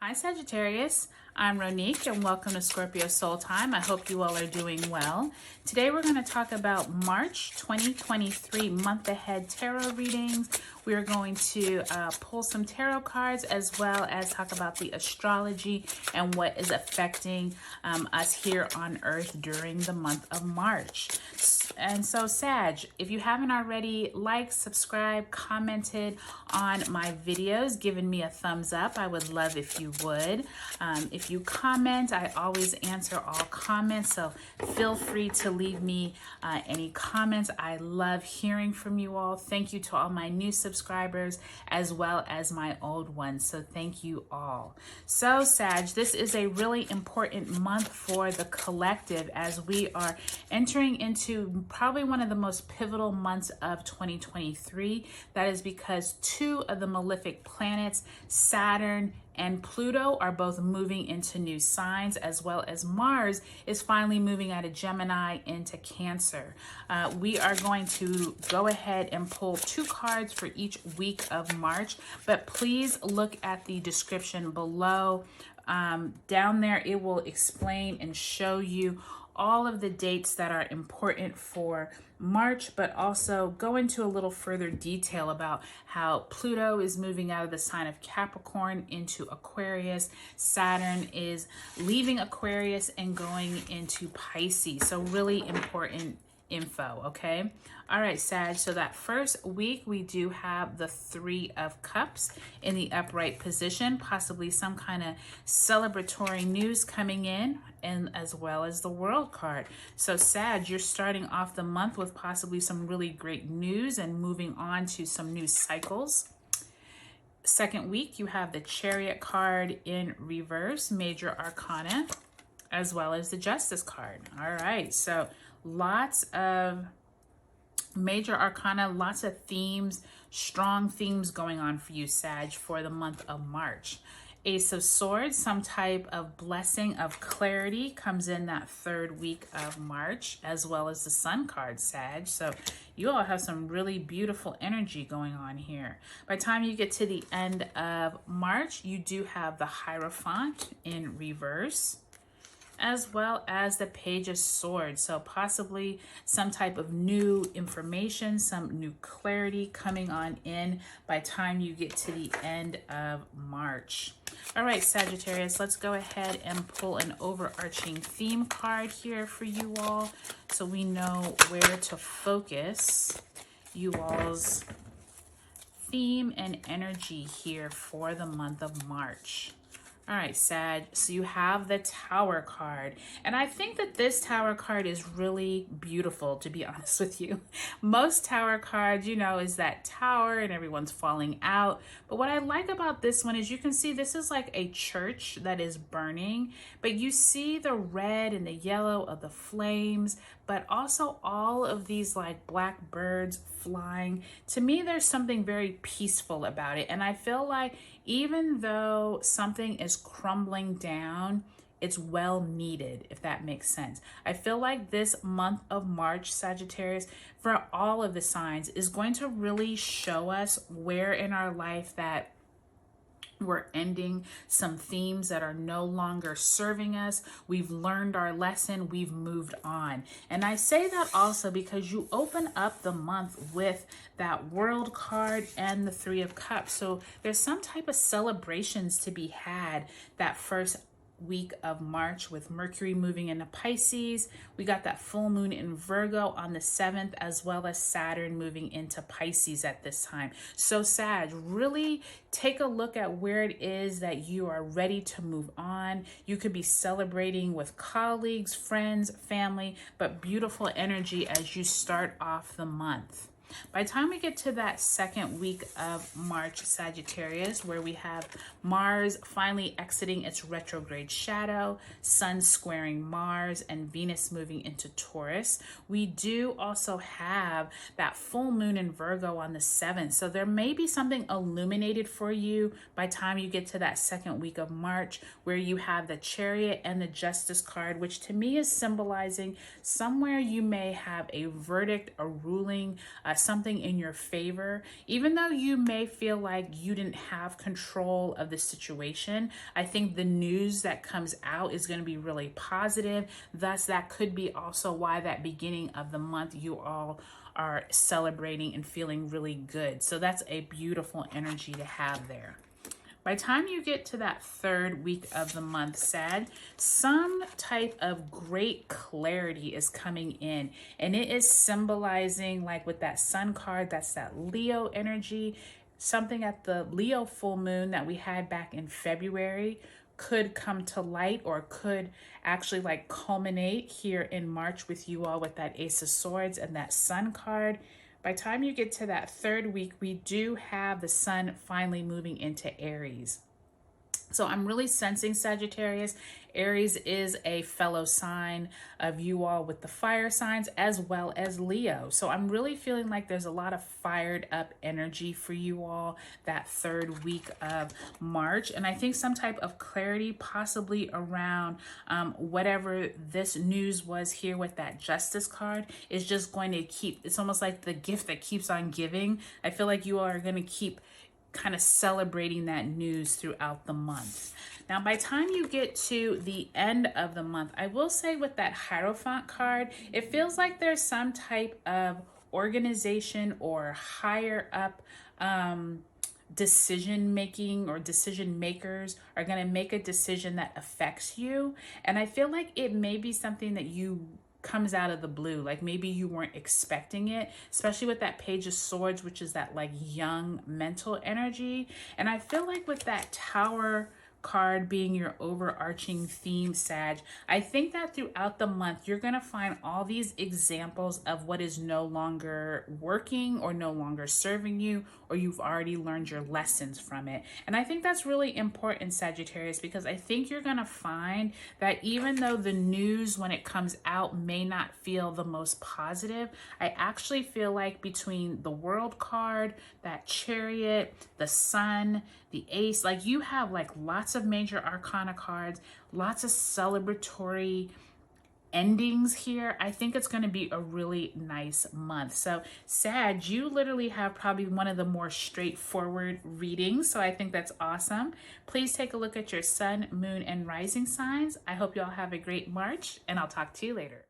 Hi Sagittarius, I'm Ronique and welcome to Scorpio Soul Time. I hope you all are doing well. Today we're going to talk about March 2023 month ahead tarot readings. We are going to pull some tarot cards as well as talk about the astrology and what is affecting us here on Earth during the month of March. And so Sag, if you haven't already liked, subscribed, commented on my videos, given me a thumbs up, I would love if you would. If you comment, I always answer all comments, so feel free to leave me any comments. I love hearing from you all. Thank you to all my new subscribers as well as my old ones, so thank you all. So Sag, this is a really important month for the collective as we are entering into probably one of the most pivotal months of 2023. That is because two of the malefic planets, Saturn and Pluto, are both moving into new signs, as well as Mars is finally moving out of Gemini into Cancer. We are going to go ahead and pull two cards for each week of March, but please look at the description below. Down there, it will explain and show you all of the dates that are important for March, but also go into a little further detail about how Pluto is moving out of the sign of Capricorn into Aquarius. Saturn is leaving Aquarius and going into Pisces. So really important info, okay? All right, Sag, so that first week we do have the Three of Cups in the upright position, possibly some kind of celebratory news coming in, and as well as the World card. So Sag, you're starting off the month with possibly some really great news and moving on to some new cycles. Second week, you have the Chariot card in reverse, major arcana, as well as the Justice card. All right, so lots of major arcana, lots of themes, strong themes going on for you, Sag, for the month of March. Ace of Swords, some type of blessing of clarity comes in that third week of March, as well as the Sun card, Sag. So you all have some really beautiful energy going on here. By the time you get to the end of March, you do have the Hierophant in reverse, as well as the Page of Swords. So possibly some type of new information, some new clarity coming on in by the time you get to the end of March. All right, Sagittarius, let's go ahead and pull an overarching theme card here for you all so we know where to focus you all's theme and energy here for the month of March. All right, Sag, so you have the Tower card. And I think that this Tower card is really beautiful, to be honest with you. Most Tower cards, you know, is that tower and everyone's falling out. But what I like about this one is you can see this is like a church that is burning, but you see the red and the yellow of the flames, but also all of these like black birds flying. To me, there's something very peaceful about it. And I feel like even though something is crumbling down, it's well needed, if that makes sense. I feel like this month of March, Sagittarius, for all of the signs, is going to really show us where in our life that we're ending some themes that are no longer serving us. We've learned our lesson. We've moved on. And I say that also because you open up the month with that World card and the Three of Cups. So there's some type of celebrations to be had that first week of March with Mercury moving into Pisces. We got that full moon in Virgo on the 7th, as well as Saturn moving into Pisces at this time. So Sag, really take a look at where it is that you are ready to move on. You could be celebrating with colleagues, friends, family, but beautiful energy as you start off the month. By the time we get to that second week of March, Sagittarius, where we have Mars finally exiting its retrograde shadow, Sun squaring Mars, and Venus moving into Taurus, we do also have that full moon in Virgo on the 7th. So there may be something illuminated for you by the time you get to that second week of March, where you have the Chariot and the Justice card, which to me is symbolizing somewhere you may have a verdict, a ruling, something in your favor. Even though you may feel like you didn't have control of the situation, I think the news that comes out is going to be really positive. Thus, that could be also why that beginning of the month you all are celebrating and feeling really good. So that's a beautiful energy to have there. By the time you get to that third week of the month, Sag, some type of great clarity is coming in, and it is symbolizing, like with that Sun card, that's that Leo energy. Something at the Leo full moon that we had back in February could come to light, or could actually like culminate here in March with you all with that Ace of Swords and that Sun card. By the time you get to that third week, we do have the Sun finally moving into Aries. So I'm really sensing, Sagittarius, Aries is a fellow sign of you all with the fire signs as well as Leo. So I'm really feeling like there's a lot of fired up energy for you all that third week of March. And I think some type of clarity possibly around whatever this news was here with that Justice card is just going to keep, it's almost like the gift that keeps on giving. I feel like you all are going to keep kind of celebrating that news throughout the month. Now, by the time you get to the end of the month, I will say with that Hierophant card, it feels like there's some type of organization or higher up decision making, or decision makers are going to make a decision that affects you. And I feel like it may be something that comes out of the blue, like maybe you weren't expecting it, especially with that Page of Swords, which is that like young mental energy. And I feel like with that Tower card being your overarching theme, Sag, I think that throughout the month you're going to find all these examples of what is no longer working or no longer serving you, or you've already learned your lessons from it. And I think that's really important, Sagittarius, because I think you're going to find that even though the news when it comes out may not feel the most positive, I actually feel like between the World card, that Chariot, the Sun, the Ace, like you have like lots of major arcana cards, lots of celebratory endings here. I think it's going to be a really nice month. So Sag, you literally have probably one of the more straightforward readings. So I think that's awesome. Please take a look at your sun, moon, and rising signs. I hope you all have a great March, and I'll talk to you later.